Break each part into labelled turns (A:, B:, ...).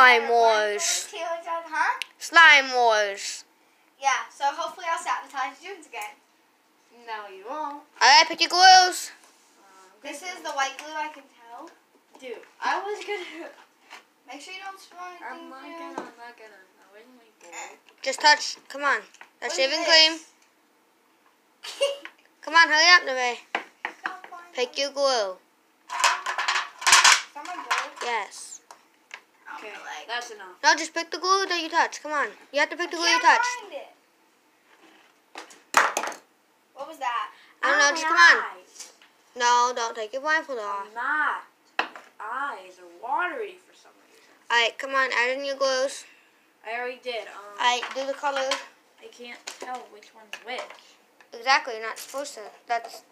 A: Slime Wars.
B: Huh?
A: Slime Wars.
B: Yeah, so hopefully I'll sabotage June's again.
C: No, you won't.
A: Alright, pick your glues.
B: This is the white glue, I can tell.
C: Dude, I was gonna...
B: Make sure you don't spill anything,
C: I'm not gonna knowingly do it.
A: Just touch. Come on. That's
B: What is
A: shaving
B: this?
A: cream. Come on, hurry up, Neve. Pick your glue.
B: Someone glue?
A: Yes.
C: Okay, that's enough.
A: No, just pick the glue that you touch. Come on. You have to pick the glue you
B: Can't
A: touch.
B: find it. What was that?
A: I don't know, just come on. No, don't take your blindfold off.
C: I'm not. My eyes are watery for some reason.
A: Alright, come on, add in your glues.
C: I already did.
A: Alright, do the colors.
C: I can't tell which one's which.
A: Exactly, you're not supposed to. That's...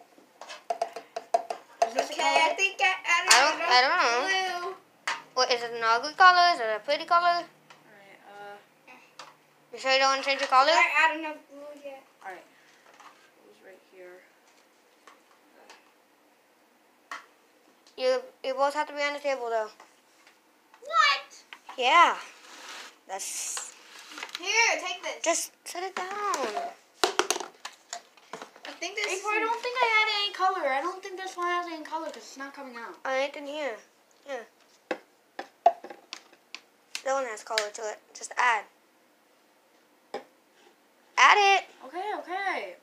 C: Is this a
B: Okay,
C: color?
B: I think I added
A: I don't know.
B: blue.
A: What, is it an ugly color? Is it a pretty color?
C: Alright,
A: You sure you don't want to change your color?
B: Did I add enough glue yet?
C: alright. It was right here.
A: You both have to be on the table, though.
B: What?
A: Yeah. That's...
B: Here, take this.
A: Just set it down.
B: I think this
C: April, I don't think I had any color. I don't think this one has any color because it's not coming out.
A: Alright, in here. Yeah. That one has color to it. Just add. Add it.
C: Okay.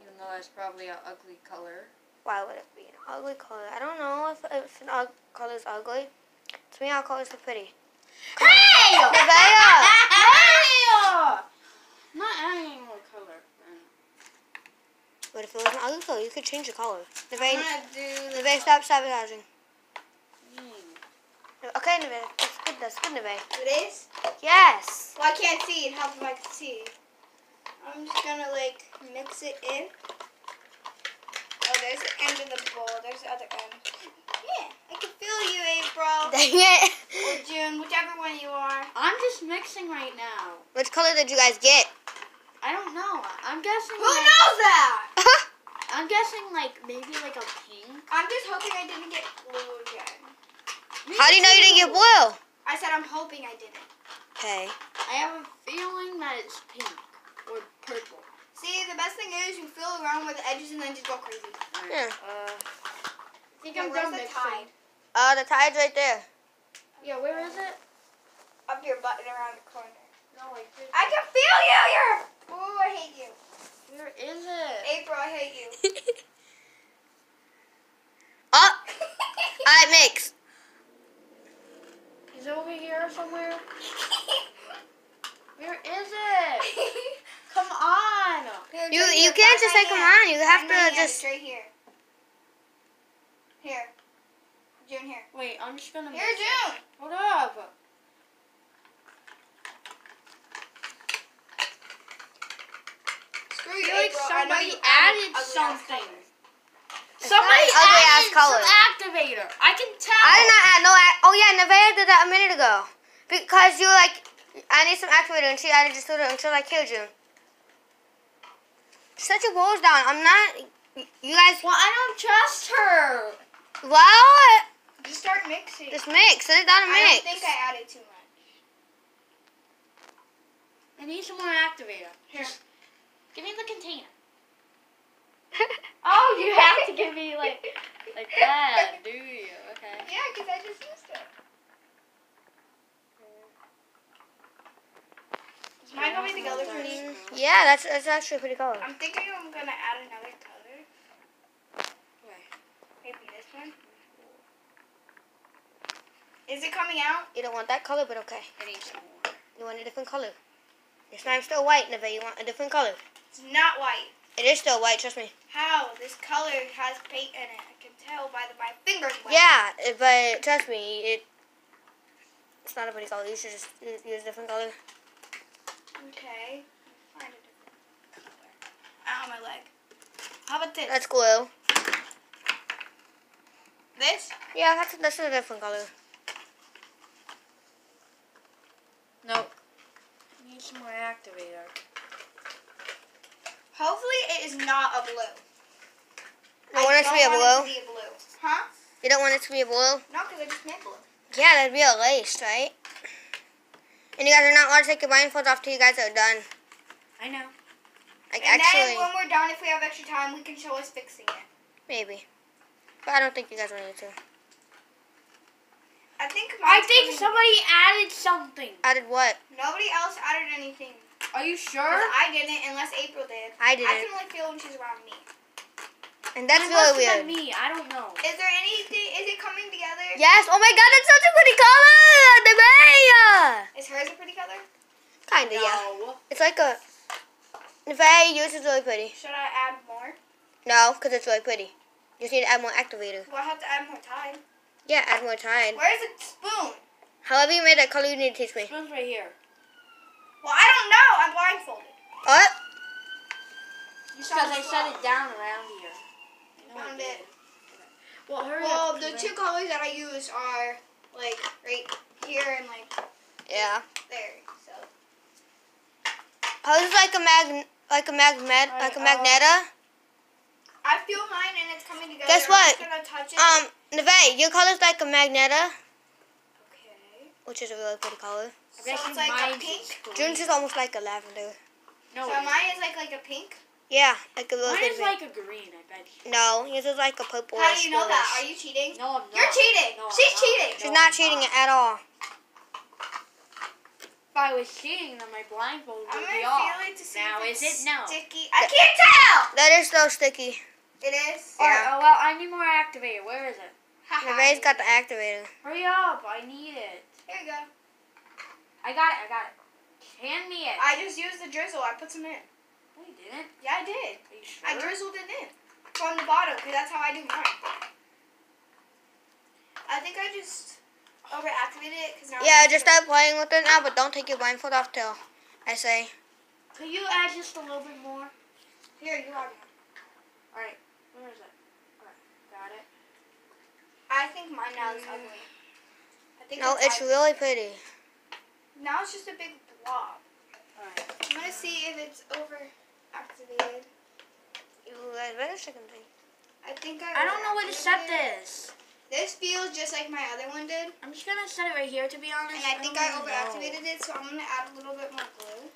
C: Even though that's probably an ugly color.
A: Why would it be an ugly color? I don't know if an color is ugly. To me, all colors are pretty.
B: Hey!
A: Nevaeh!
C: Hey! I'm not adding any more color.
A: But if it was an ugly color, you could change the color.
B: I'm
A: Nevaeh,
B: gonna do the
A: Nevaeh, stop sabotaging.
C: Mm.
A: Okay, Nevaeh. That's good, Nevaeh.
B: It is?
A: Yes.
B: Well, I can't see. It helps if I can see. I'm just gonna, like, mix it in. Oh, there's the end of the bowl. There's the other end. Yeah, I can feel you, April.
A: Dang it.
B: Or June, whichever one you are.
C: I'm just mixing right now.
A: Which color did you guys get?
C: I don't know. I'm guessing.
B: Who knows that?
C: I'm guessing maybe a pink.
B: I'm just hoping I didn't get blue again.
A: How do you know you didn't get blue?
B: I said I'm hoping I didn't.
A: Okay.
C: I have a feeling that it's pink or purple.
B: See, the best thing is you feel around with the edges and then just go crazy.
A: Yeah.
C: I think
B: Okay,
C: I'm
B: where's
C: done
B: the
C: mixing.
B: tide?
A: The tide's right there.
C: Yeah, where is it?
B: Up your button around the corner.
C: No,
B: I can feel you! You're... Ooh, I hate you.
C: Where is it?
B: April, I hate you.
A: Oh! Alright, mix.
C: Is it over here somewhere? Where is it? Come on!
B: Here,
A: You
B: June, here,
A: can't
B: find
A: just
B: my
A: say come
B: hand.
A: on. You have
B: Find my
A: to
B: hand,
A: just...
B: It's right here. Here. June, here.
C: Wait, I'm just gonna
B: Here,
C: mix it.
B: June.
C: Hold up.
B: Screw
C: I
B: you,
C: feel like
B: April. I know
C: somebody
B: you
C: added
B: ugly-ass
C: something.
B: colors.
C: Somebody
A: not an ugly-ass
C: added
A: color.
C: some activator. I can tell.
A: I did not add no... Oh, yeah, Nevaeh did that a minute ago. Because you were like, I need some activator, and she added just until I killed you. Set your bowls down. I'm not... You guys...
C: Well, I don't trust her.
A: Well,
B: Just start mixing.
A: just mix. Set it down and
B: I
A: mix.
B: don't think I added too much.
C: I need some more activator.
B: Here.
C: Give me the container. Oh, you have to give me like that, do you? Okay.
B: Yeah, because I just used it. Is mine going together for you?
A: Yeah, that's actually a pretty color.
B: I'm thinking I'm going to add another color.
C: Okay.
B: Maybe this one. Is it coming out?
A: You don't want that color, but okay.
C: I need some more.
A: You want a different color. Your slime's still white, Nevaeh. You want a different color.
B: It's not white.
A: It is still white, trust me.
B: How? This color has paint in it. I can tell by my fingers. White.
A: Yeah, but trust me, it's not a pretty color. You should just use a different color.
B: Okay. Find a different color. Ow, my leg. How about this?
A: That's glue.
B: This?
A: Yeah, that's a different color.
C: Nope. I need some more activator.
B: Hopefully it is not a blue.
A: You don't want it to be a
B: I don't
A: blue?
B: want it to be a blue. Huh?
A: You don't want it to be a blue?
B: No, because I just made blue.
A: Yeah, that'd be a lace, right? And you guys are not allowed to take your blindfolds off till you guys are done.
C: I know.
A: Like,
B: And
A: actually,
B: then when we're done, if we have extra time, we can show us fixing it.
A: maybe. But I don't think you guys will need to.
B: I think
C: somebody added something.
A: Added what?
B: Nobody else added anything.
C: Are you sure?
B: 'Cause I didn't, unless April did.
A: I
B: I
A: didn't.
B: can only feel when she's around me.
A: And that's
C: It must
A: really
C: have
A: weird.
C: been me. I don't know.
B: Is there anything? Is it coming together?
A: Yes. Oh my God, that's such a pretty color. The bay.
B: Is hers a pretty color?
A: Kinda, yeah.
C: No.
A: It's like a. The bay yours is really pretty.
B: Should I add more?
A: No, because it's really pretty. You just need to add more activator.
B: Well, I have to add more time.
A: Yeah, add more tide.
B: Where's the spoon?
A: However you made that color, you need to teach me.
C: Spoon's right here.
B: Well, I don't know. I'm blindfolded.
A: What?
B: You
C: Because I set it down around here. I know I
B: Found
C: did.
B: it.
C: Well, hurry
B: Well,
C: up.
B: the two colors that I use are like right here and like
A: Yeah.
B: there. So
A: Hers is like a magneta.
B: I feel mine and it's coming together.
A: Guess what?
B: I'm just gonna touch it.
A: Neve, your color's like a magneta,
B: Okay.
A: which is a really pretty color.
C: I bet
B: So
C: you
B: it's like a
C: mine's
B: pink?
C: is green.
A: June's is almost like a lavender.
C: No,
B: So
C: it
B: mine
C: isn't.
B: is like a pink.
A: Yeah, like a little
C: Mine
A: bit.
C: is like a green, I bet you.
A: No, yours is like a purple.
B: How do you know that? Are you cheating?
C: No, I'm not.
B: You're cheating.
C: No, I'm
B: She's
C: not.
B: cheating.
A: She's
C: No,
A: not
C: I'm
A: cheating at all.
C: If I was cheating, then my blindfold
B: I'm
C: would
B: gonna
C: be off.
B: feel it to see
C: Now
B: if
C: is
B: it's
C: it? No.
B: sticky. I can't tell.
A: That is so sticky.
B: It is.
A: Yeah.
C: Alright, well, I need more activator. Where is it?
A: Neve's got the activator.
C: Hurry up. I need it.
B: Here you go.
C: I got it. Hand me it.
B: I just used the drizzle. I put some in.
C: No, you didn't.
B: Yeah, I did.
C: Are you sure?
B: I drizzled it in from the bottom because that's how I do mine. I think I just overactivated it because now.
A: Yeah, just start playing with it now, but don't take your blindfold off till I say.
C: Could you add just a little bit more?
B: Here, you are.
C: Alright. Where is it? Alright. Got it.
B: I think mine now is ugly. I think
A: No, it's really pretty.
B: Now it's just a big blob.
C: Alright.
B: I'm gonna see if it's overactivated.
A: Ooh, that's better second thing.
B: I think
C: I don't know where to set
B: overactivated it.
C: this.
B: This feels just like my other one did,
C: I'm just gonna set it right here, to be honest.
B: and I think I
C: don't know.
B: overactivated it, so I'm gonna add a little bit more glue.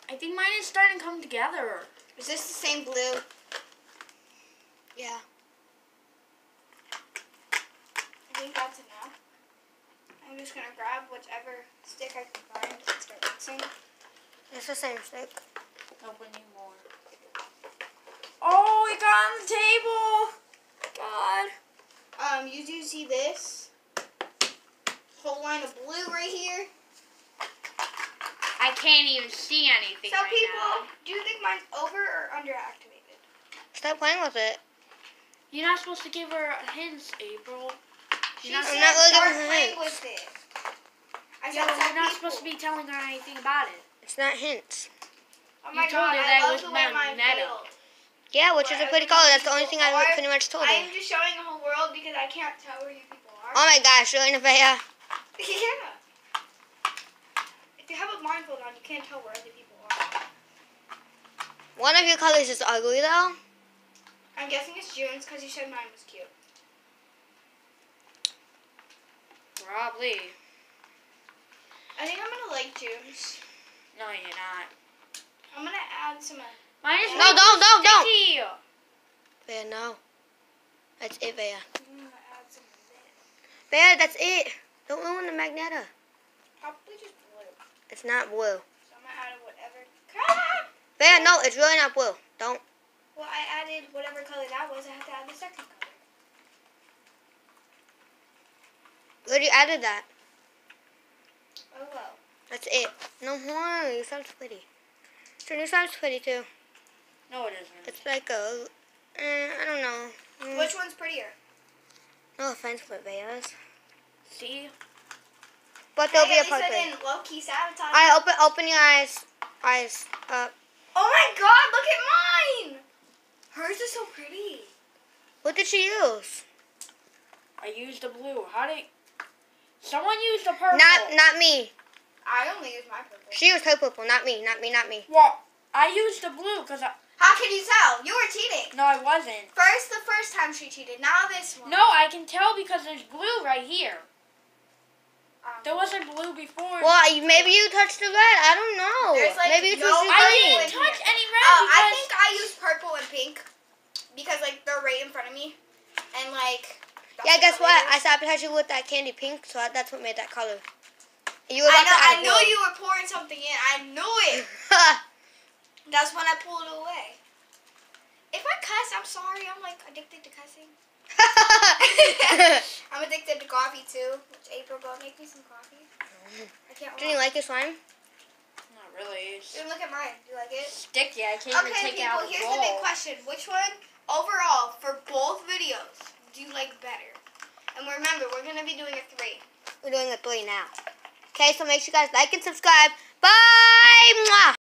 C: I think mine is starting to come together.
B: Is this the same glue?
A: Yeah.
B: I think that's enough. I'm just gonna grab whichever stick I can find and start mixing.
A: It's the same stick.
C: Nope, we need more. Oh, it got on the table! God.
B: You do see this whole line of blue right here.
C: I can't even see anything
B: So
C: right
B: people,
C: now.
B: do you think mine's over or underactivated?
A: Start playing with it.
C: You're not supposed to give her hints, April.
B: She
C: You're not,
B: said
A: not really
B: start
A: giving her
B: playing
A: hints.
B: with it. I
C: yeah,
B: said
C: but
B: some
C: we're not
B: people.
C: supposed to be telling her anything about it.
A: It's not hints.
B: Oh
C: You
B: my
C: told
B: god,
C: her
B: I
C: that it
B: love
C: was
B: the way mine
C: magneto.
B: feels.
A: Yeah, which is a pretty color. That's the only thing I pretty much told
B: I'm
A: you.
B: just showing the whole world because I can't tell where you people are.
A: Oh my gosh, really, Nevaeh?
B: Yeah. If you have a blindfold on, you can't tell where other people are.
A: One of your colors is ugly though.
B: I'm guessing it's June's because you said mine was cute.
C: Probably.
B: I think I'm gonna like June's.
C: No, you're not.
B: I'm gonna add some.
C: Mine is
A: No, don't.
C: sticky.
A: Bear, no. That's it, Bear.
B: I'm gonna add some of this.
A: Bear, that's it. Don't ruin the magneta.
B: Probably just blue.
A: It's not blue.
B: So I'm gonna add whatever. Crap!
A: Bear, no, it's really not blue. Don't.
B: Well, I added whatever color that was. I have to add the second color.
A: You already added that.
B: Oh well.
A: That's it. No more. You sound pretty. So you sound pretty too.
C: No, it isn't.
A: It's like a, I don't know.
B: Which one's prettier?
A: No offense, but Bear's.
C: See?
A: But there'll be
B: Hey,
A: a
B: at least I
A: part three.
B: didn't low-key sabotage.
A: Open your eyes. Eyes up.
B: Oh my god, look at mine! Hers is so pretty.
A: What did she use?
C: I used the blue. How did... Someone used the purple.
A: Not me.
B: I only use my purple.
A: She used her purple. Not me.
C: Well, I used the blue because I...
B: How can you tell? You were cheating.
C: No, I wasn't.
B: The first time she cheated. Now this one.
C: No, I can tell because there's blue right here. There wasn't blue before.
A: Well, maybe you touched the red. I don't know.
B: There's, like,
A: maybe you
B: no
A: touched the
C: I
A: green.
C: didn't touch any red
B: I
C: because...
B: think I used purple and pink because like they're right in front of me, and like.
A: Yeah, guess what? I sabotaged you with that candy pink, so that's what made that color. You were about to
B: I
A: add
B: knew
A: blue.
B: you were pouring something in. I knew it. That's when I pulled it away. If I cuss, I'm sorry. I'm like addicted to cussing. I'm addicted to coffee too. Which April, go make me some coffee. I can't.
A: Do you like your slime?
C: Not really. It's
B: Dude, look at mine. Do you like it?
C: sticky. I can't even
B: Okay,
C: take it out
B: people.
C: of the
B: Here's
C: bowl.
B: the big question: which one overall for both videos do you like better? And remember, we're gonna be doing a 3.
A: We're doing a 3 now. Okay, so make sure you guys like and subscribe. Bye! Mwah!